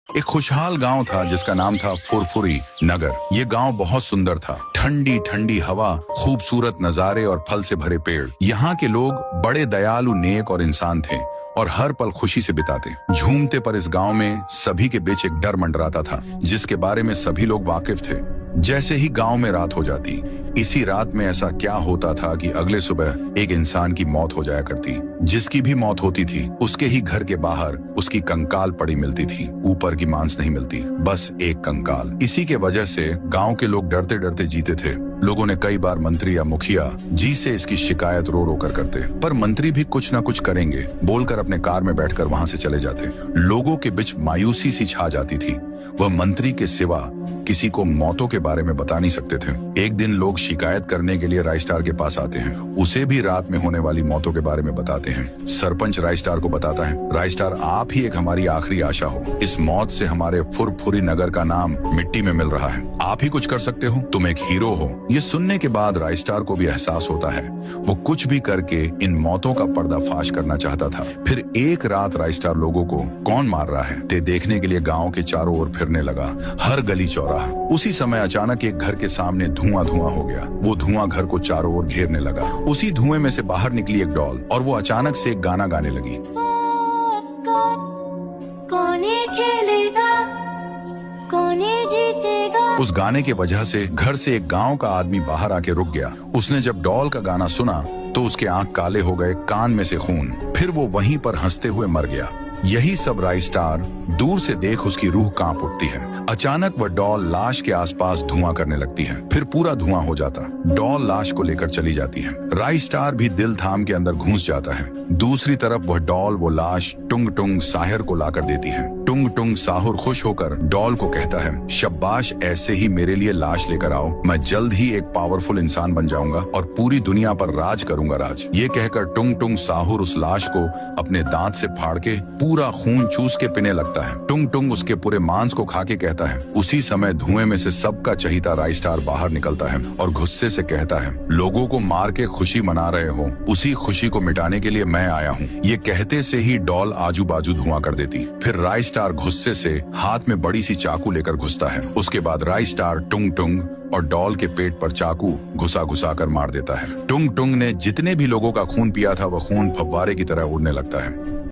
एक खुशहाल गांव था जिसका नाम था फुरफुरी नगर। ये गांव बहुत सुंदर था। ठंडी ठंडी हवा, खूबसूरत नजारे और फल से भरे पेड़। यहाँ के लोग बड़े दयालु, नेक और इंसान थे और हर पल खुशी से बिताते। झूमते पर इस गांव में सभी के बीच एक डर मंडराता था जिसके बारे में सभी लोग वाकिफ थे। जैसे ही गांव में रात हो जाती, इसी रात में ऐसा क्या होता था कि अगले सुबह एक इंसान की मौत हो जाया करती। जिसकी भी मौत होती थी उसके ही घर के बाहर उसकी कंकाल पड़ी मिलती थी। ऊपर की मांस नहीं मिलती, बस एक कंकाल। इसी के वजह से गांव के लोग डरते डरते जीते थे। लोगों ने कई बार मंत्री या मुखिया जी से इसकी शिकायत रो रो कर करते, पर मंत्री भी कुछ ना कुछ करेंगे बोलकर अपने कार में बैठकर वहां से चले जाते। लोगों के बीच मायूसी सी छा जाती थी। वह मंत्री के सिवा किसी को मौतों के बारे में बता नहीं सकते थे। एक दिन लोग शिकायत करने के लिए रायस्टार के पास आते हैं। उसे भी रात में होने वाली मौतों के बारे में बताते हैं। सरपंच रायस्टार को बताता है, रायस्टार आप ही एक हमारी आखिरी आशा हो। इस मौत से हमारे फुरफुरी नगर का नाम मिट्टी में मिल रहा है। आप ही कुछ कर सकते हो, तुम एक हीरो हो। ये सुनने के बाद रायस्टार को भी एहसास होता है वो कुछ भी करके इन मौतों का पर्दाफाश करना चाहता था। फिर एक रात रायस्टार लोगों को कौन मार रहा है ते देखने के लिए गाँव के चारों ओर फिरने लगा, हर गली चौराहा। उसी समय अचानक एक घर के सामने धुआं धुआं हो गया। वो धुआं घर को चारों ओर घेरने लगा। उसी धुएं में से बाहर निकली एक डॉल और वो अचानक से एक गाना गाने लगी। कौन खेलेगा, कौन जीतेगा। उस गाने के वजह से घर से एक गांव का आदमी बाहर आके रुक गया। उसने जब डॉल का गाना सुना तो उसके आंख काले हो गए, कान में से खून। फिर वो वहीं पर हंसते हुए मर गया। यही सब रायस्टार दूर से देख उसकी रूह कांप उठती है। अचानक वह डॉल लाश के आसपास धुआं करने लगती है। फिर पूरा धुआं हो जाता। डॉल लाश को लेकर चली जाती है। रायस्टार भी दिल थाम के अंदर घुस जाता है। दूसरी तरफ वह डॉल वो लाश टुंग टुंग साहिर को लाकर देती है। टुंग टुंग साहुर खुश होकर डॉल को कहता है, शाबाश, ऐसे ही मेरे लिए लाश लेकर आओ। मैं जल्द ही एक पावरफुल इंसान बन जाऊंगा और पूरी दुनिया पर राज करूंगा राज। ये कहकर टुंग टुंग साहुर उस लाश को अपने दांत से फाड़ के पूरा खून चूस के पीने लगता है। टुंग टुंग उसके पूरे मांस को खा के कहता है। उसी समय धुएं में से सबका चहीता रायस्टार बाहर निकलता है और गुस्से से कहता है, लोगों को मार के खुशी मना रहे हो, उसी खुशी को मिटाने के लिए मैं आया हूँ। ये कहते से ही डॉल आजू बाजू धुआं कर देती। फिर रायस्टार गुस्से से हाथ में बड़ी सी चाकू लेकर घुसता है। उसके बाद रायस्टार टुंग टुंग और डॉल के पेट पर चाकू घुसा घुसा कर मार देता है। टुंग टुंग ने जितने भी लोगों का खून पिया था वह खून फव्वारे की तरह उड़ने लगता है।